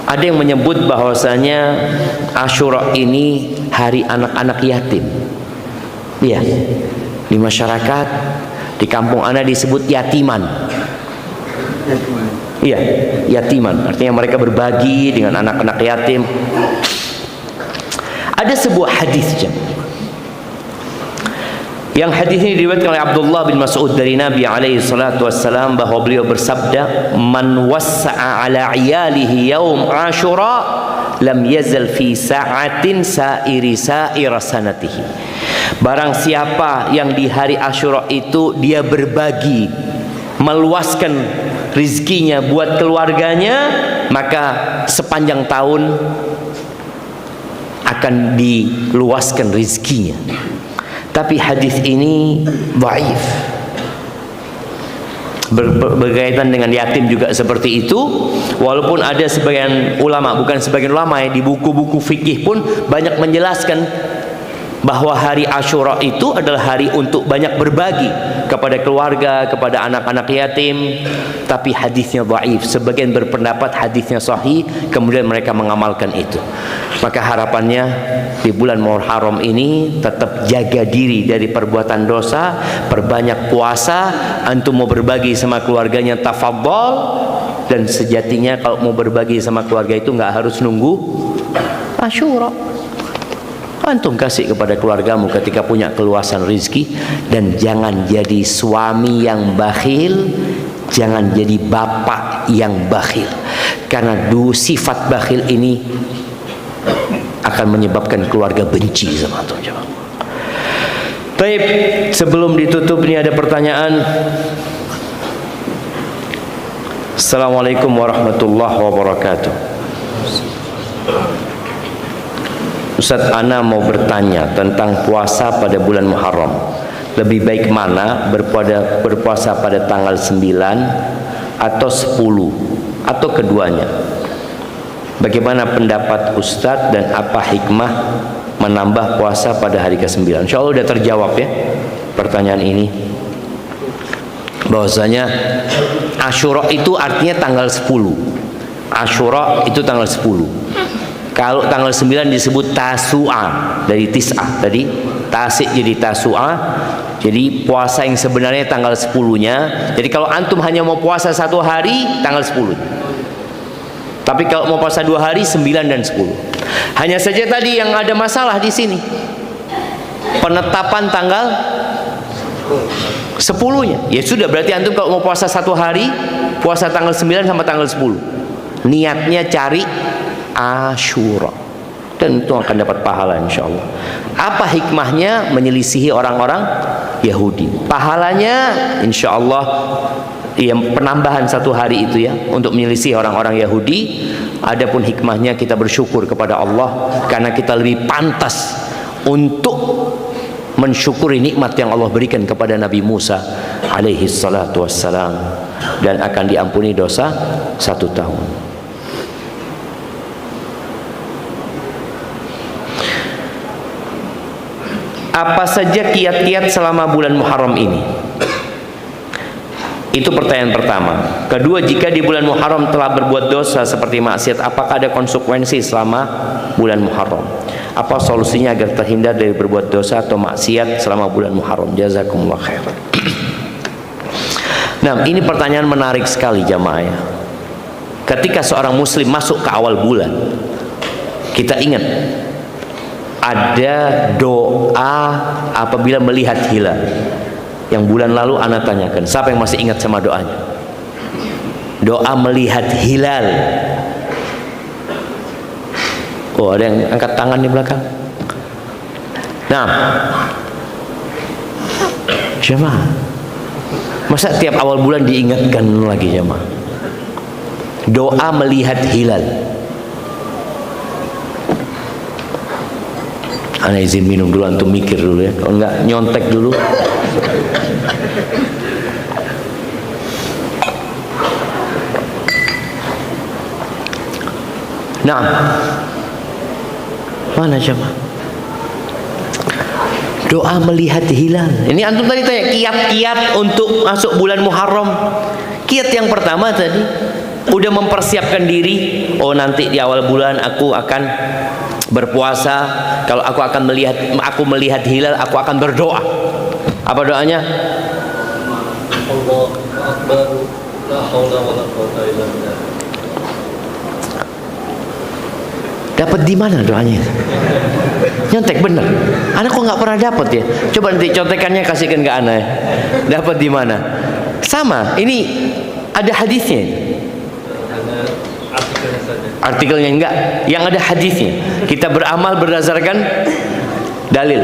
Ada yang menyebut bahwasanya Asyura ini hari anak-anak yatim. Iya, di masyarakat, di kampung ana disebut yatiman. Iya, yatiman, artinya mereka berbagi dengan anak-anak yatim. Ada sebuah hadis, yang hadis ini diriwayatkan oleh Abdullah bin Mas'ud dari Nabi alaihi salatu wassalam, bahwa beliau bersabda, man wassa'a ala iyalihi yaum Asyura lam yazal fi sa'atin sa'iri sa'ira sanatihi. Barang siapa yang di hari Asyura itu dia berbagi, meluaskan rizkinya buat keluarganya, maka sepanjang tahun akan diluaskan rizkinya. Tapi hadis ini dhaif. Berkaitan dengan yatim juga seperti itu. Walaupun ada sebagian ulama, bukan sebagian ulama ya, di buku-buku fikih pun banyak menjelaskan bahwa hari Asyura itu adalah hari untuk banyak berbagi kepada keluarga, kepada anak-anak yatim. Tapi hadisnya dhaif. Sebagian berpendapat hadisnya sahih, kemudian mereka mengamalkan itu. Maka harapannya di bulan Muharram ini tetap jaga diri dari perbuatan dosa, perbanyak puasa. Antum mau berbagi sama keluarganya, tafadhol. Dan sejatinya kalau mau berbagi sama keluarga itu nggak harus nunggu Asyura. Antum kasih kepada keluargamu ketika punya keluasan rizki. Dan jangan jadi suami yang bakhil, jangan jadi bapak yang bakhil, karena sifat bakhil ini akan menyebabkan keluarga benci sama antum. Baik, sebelum ditutup ini ada pertanyaan. Assalamualaikum warahmatullahi wabarakatuh. Ustaz, ana mau bertanya tentang puasa pada bulan Muharram. Lebih baik mana, berpuasa pada tanggal 9 atau 10 atau keduanya? Bagaimana pendapat Ustaz dan apa hikmah menambah puasa pada hari ke-9? Insya Allah sudah terjawab ya pertanyaan ini. Bahwasanya Asyura itu artinya tanggal 10. Asyura itu tanggal 10. Kalau tanggal 9 disebut Tasu'a, dari Tis'ah tadi, Tasik jadi Tasu'a. Jadi puasa yang sebenarnya tanggal 10-nya. Jadi kalau antum hanya mau puasa 1 hari, tanggal 10. Tapi kalau mau puasa 2 hari, 9 dan 10. Hanya saja tadi yang ada masalah di sini, penetapan tanggal 10-nya. Ya sudah, berarti antum kalau mau puasa 1 hari, puasa tanggal 9 sama tanggal 10. Niatnya cari Asyura, dan itu akan dapat pahala insya Allah. Apa hikmahnya menyelisihi orang-orang Yahudi? Pahalanya insya Allah yang penambahan 1 hari itu ya, untuk menyelisih orang-orang Yahudi. Adapun hikmahnya kita bersyukur kepada Allah, karena kita lebih pantas untuk mensyukuri nikmat yang Allah berikan kepada Nabi Musa alaihi salatu wassalam, dan akan diampuni dosa 1 tahun. Apa saja kiat-kiat selama bulan Muharram ini? Itu pertanyaan pertama. Kedua, jika di bulan Muharram telah berbuat dosa seperti maksiat, apakah ada konsekuensi selama bulan Muharram? Apa solusinya agar terhindar dari berbuat dosa atau maksiat selama bulan Muharram? Jazakumullah khair. Nah, ini pertanyaan menarik sekali jamaah ya. Ketika seorang muslim masuk ke awal bulan, kita ingat ada doa apabila melihat hilal. Yang bulan lalu ana tanyakan, siapa yang masih ingat sama doanya? Doa melihat hilal. Oh, ada yang angkat tangan di belakang. Nah, jemaah, masa tiap awal bulan diingatkan lagi jemaah? Doa melihat hilal. Ana izin minum dulu, antum mikir dulu ya. Kalau enggak nyontek dulu. Nah, mana jemaah? Doa melihat hilal. Ini antum tadi tanya kiat-kiat untuk masuk bulan Muharram. Kiat yang pertama tadi udah mempersiapkan diri. Oh, nanti di awal bulan aku akan berpuasa. Kalau aku melihat hilal, aku akan berdoa. Apa doanya? Allahu Akbar, la haula wala quwwata illa billah. Dapat di mana doanya? Nyontek bener. Anak kok nggak pernah dapat ya? Coba nanti contekannya kasihkan ke anak. Dapat di mana? Sama. Ini ada hadisnya. Artikelnya enggak. Yang ada hadisnya. Kita beramal berdasarkan dalil.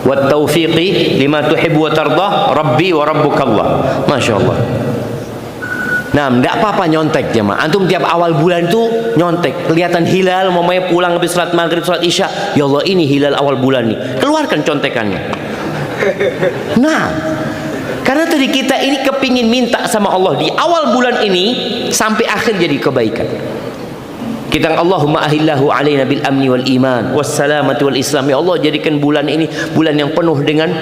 Wa taufiqi lima tuhibbu wa tardah rabbi wa rabbukallah. Masya Allah. Nah, tidak apa-apa nyontek jemaah. Antum tiap awal bulan itu nyontek. Kelihatan hilal, mamanya pulang habis salat maghrib, salat isya. Ya Allah, ini hilal awal bulan nih. Keluarkan contekannya. Nah, karena tadi kita ini kepingin minta sama Allah di awal bulan ini sampai akhir jadi kebaikan. Kita Allahumma ahillahu alaina bil amni wal iman was salamati wal islam. Ya Allah, jadikan bulan ini bulan yang penuh dengan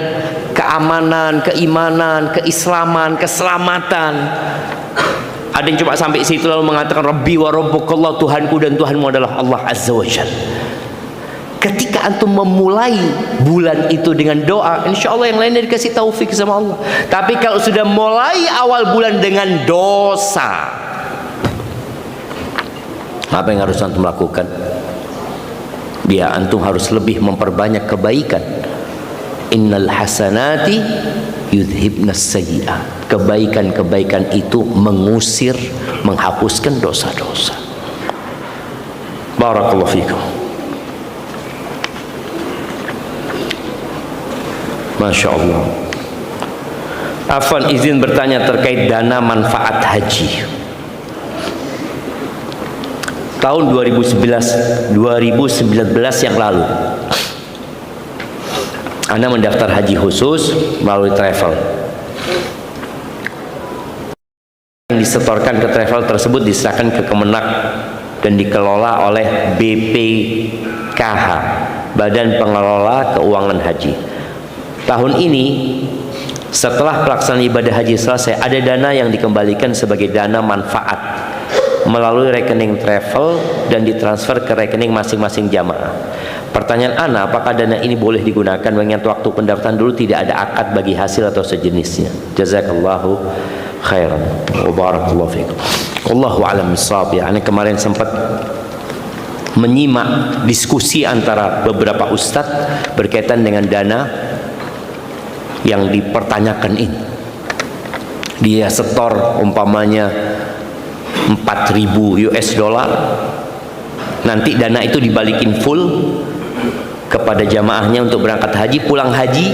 keamanan, keimanan, keislaman, keselamatan. Ada yang coba sampai situ lalu mengatakan Rabbi wa rabbukallah, Tuhanku dan Tuhanmu adalah Allah Azza wa Jalla. Ketika antum memulai bulan itu dengan doa, insya Allah yang lainnya dikasih taufik sama Allah. Tapi kalau sudah mulai awal bulan dengan dosa, apa yang harus antum lakukan? Ya, antum harus lebih memperbanyak kebaikan. Innal hasanati yudhibnas sayyi'at. Kebaikan-kebaikan itu mengusir, menghapuskan dosa-dosa. Barakallahu fikum. Masya Allah. Afwan, izin bertanya terkait dana manfaat haji. Tahun 2019 yang lalu, Anda mendaftar haji khusus melalui travel. Yang disetorkan ke travel tersebut diserahkan ke Kemenak dan dikelola oleh BPKH, Badan Pengelola Keuangan Haji. Tahun ini setelah pelaksanaan ibadah haji selesai, ada dana yang dikembalikan sebagai dana manfaat melalui rekening travel dan ditransfer ke rekening masing-masing jamaah. Pertanyaan ana, apakah dana ini boleh digunakan mengingat waktu pendaftaran dulu tidak ada akad bagi hasil atau sejenisnya? Jazakallahu khairan wa barakallahu fikum. Wallahu a'lam bissawab. Ya, ana kemarin sempat menyimak diskusi antara beberapa ustadz berkaitan dengan dana yang dipertanyakan ini. Dia setor umpamanya 4.000 US dollar, nanti dana itu dibalikin full kepada jamaahnya untuk berangkat haji. Pulang haji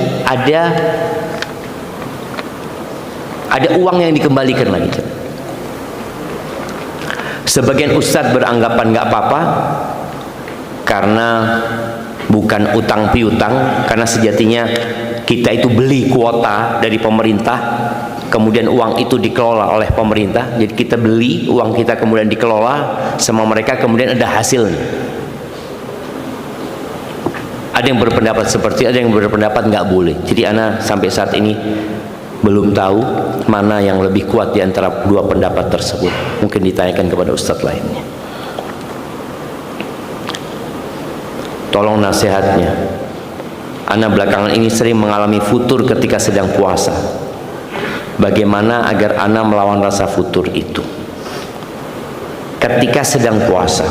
ada uang yang dikembalikan lagi. Sebagian ustadz beranggapan nggak apa-apa karena bukan utang piutang, karena sejatinya kita itu beli kuota dari pemerintah, kemudian uang itu dikelola oleh pemerintah. Jadi kita beli uang kita, kemudian dikelola sama mereka, kemudian ada hasilnya. Ada yang berpendapat seperti, ada yang berpendapat nggak boleh. Jadi ana sampai saat ini belum tahu mana yang lebih kuat di antara dua pendapat tersebut. Mungkin ditanyakan kepada ustadz lainnya. Tolong nasihatnya. Ana belakangan ini sering mengalami futur ketika sedang puasa. bagaimana agar ana melawan rasa futur itu ketika sedang puasa.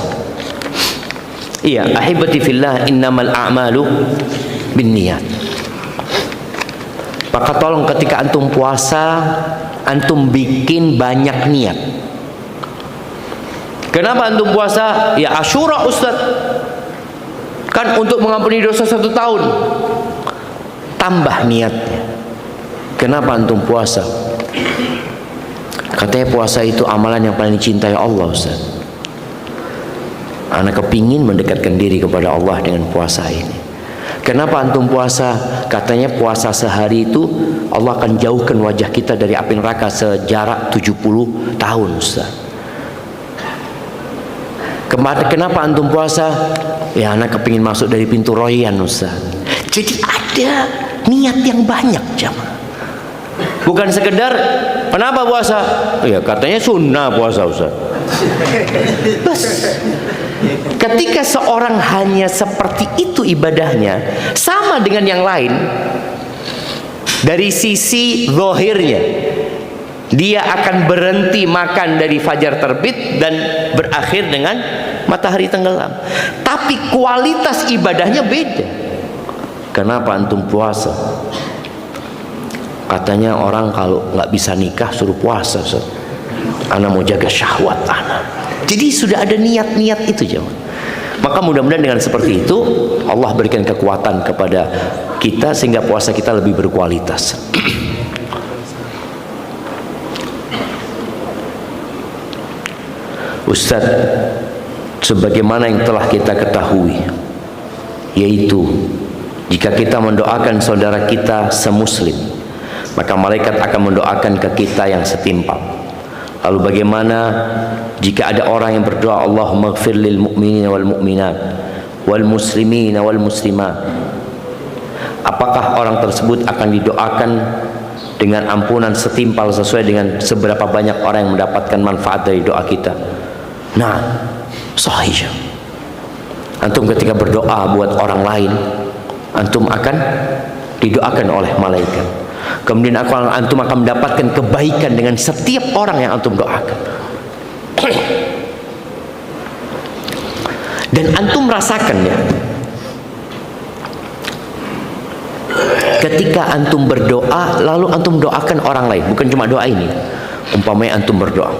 Iya, ahibati fillah, innamal a'malu binniyat. Maka tolong ketika antum puasa, antum bikin banyak niat. Kenapa antum puasa? Ya Asyura Ustaz, kan untuk mengampuni dosa 1 tahun. Tambah niatnya. Kenapa antum puasa? Katanya puasa itu amalan yang paling dicintai Allah, Ustaz. Anak kepingin mendekatkan diri kepada Allah dengan puasa ini. Kenapa antum puasa? Katanya puasa sehari itu Allah akan jauhkan wajah kita dari api neraka sejarak 70 tahun, Ustaz. Kenapa antum puasa? Ya anak kepingin masuk dari pintu royan, Ustaz. Jadi ada niat yang banyak, jamaah. Bukan sekedar kenapa puasa? Ya katanya sunnah puasa, Ustaz. Bas. Ketika seorang hanya seperti itu ibadahnya, sama dengan yang lain, dari sisi zahirnya dia akan berhenti makan dari fajar terbit dan berakhir dengan matahari tenggelam. Tapi kualitas ibadahnya beda. Kenapa antum puasa? Katanya orang kalau nggak bisa nikah suruh puasa, Ustaz. Ana mau jaga syahwat ana. Jadi sudah ada niat-niat itu, jemaah. Maka mudah-mudahan dengan seperti itu Allah berikan kekuatan kepada kita sehingga puasa kita lebih berkualitas. Ustaz, sebagaimana yang telah kita ketahui, yaitu jika kita mendoakan saudara kita semuslim, maka malaikat akan mendoakan ke kita yang setimpal. Lalu bagaimana jika ada orang yang berdoa, Allahumma ighfir lil mu'minina wal mu'minat wal muslimina wal muslimat, apakah orang tersebut akan didoakan dengan ampunan setimpal sesuai dengan seberapa banyak orang yang mendapatkan manfaat dari doa kita? Nah, sahih. Antum ketika berdoa buat orang lain, antum akan didoakan oleh malaikat. Kemudian antum akan mendapatkan kebaikan dengan setiap orang yang antum doakan. Dan antum rasakan ya, ketika antum berdoa lalu antum doakan orang lain, bukan cuma doa ini. Umpamanya antum berdoa,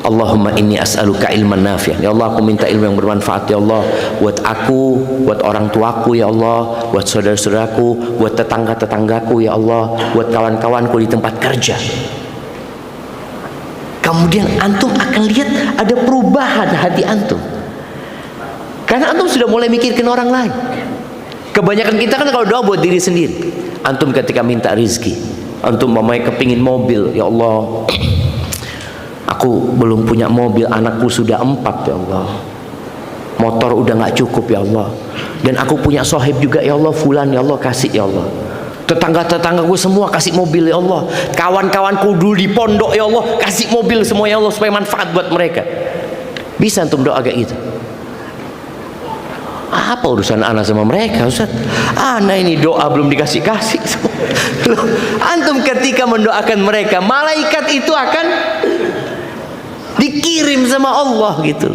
Allahumma inni as'aluka ilman nafi'an. Ya Allah, aku minta ilmu yang bermanfaat ya Allah, buat aku, buat orang tuaku ya Allah, buat saudara-saudaraku, buat tetangga-tetanggaku ya Allah, buat kawan-kawanku di tempat kerja. Kemudian antum akan lihat ada perubahan hati antum, karena antum sudah mulai mikirkan orang lain. Kebanyakan kita kan kalau doa buat diri sendiri. Antum ketika minta rizki, antum mamanya kepingin mobil, ya Allah, aku belum punya mobil, anakku sudah 4 ya Allah, motor udah nggak cukup ya Allah, dan aku punya sohib juga ya Allah, fulan ya Allah, kasih ya Allah, tetangga-tetanggaku semua kasih mobil ya Allah, kawan-kawanku dulu di pondok ya Allah, kasih mobil semua ya Allah supaya manfaat buat mereka. Bisa antum doa kayak gitu? Apa urusan anak sama mereka, Ustaz? Anak ini doa belum dikasih-kasih. Antum ketika mendoakan mereka, malaikat itu akan dikirim sama Allah gitu.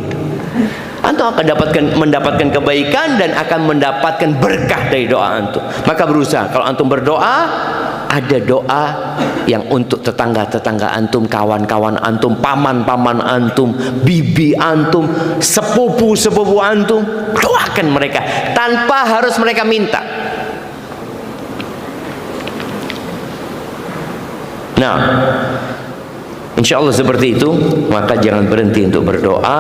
Antum akan mendapatkan kebaikan dan akan mendapatkan berkah dari doa antum. Maka berusaha kalau antum berdoa, ada doa yang untuk tetangga-tetangga antum, kawan-kawan antum, paman-paman antum, bibi antum, sepupu-sepupu antum, doakan mereka tanpa harus mereka minta. Nah, insya Allah seperti itu. Maka jangan berhenti untuk berdoa,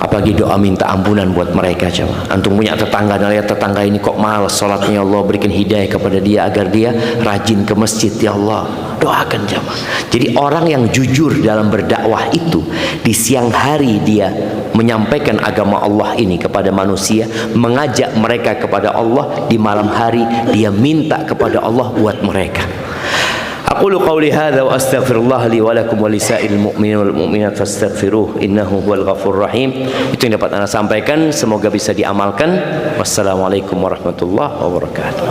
apalagi doa minta ampunan buat mereka. Coba antum punya tetangga, lihat tetangga ini kok malas sholatnya, ya Allah berikan hidayah kepada dia agar dia rajin ke masjid ya Allah, doakan jamaah. Jadi orang yang jujur dalam berdakwah itu, di siang hari dia menyampaikan agama Allah ini kepada manusia, mengajak mereka kepada Allah, di malam hari dia minta kepada Allah buat mereka. Aqulu qawli hadza wa astaghfirullah li wa lakum wa lisairil mu'minin wal mu'minat fastaghfiruh innahu huwal ghafurur rahim. Itu yang dapat Anda sampaikan, semoga bisa diamalkan. Wassalamualaikum warahmatullahi wabarakatuh.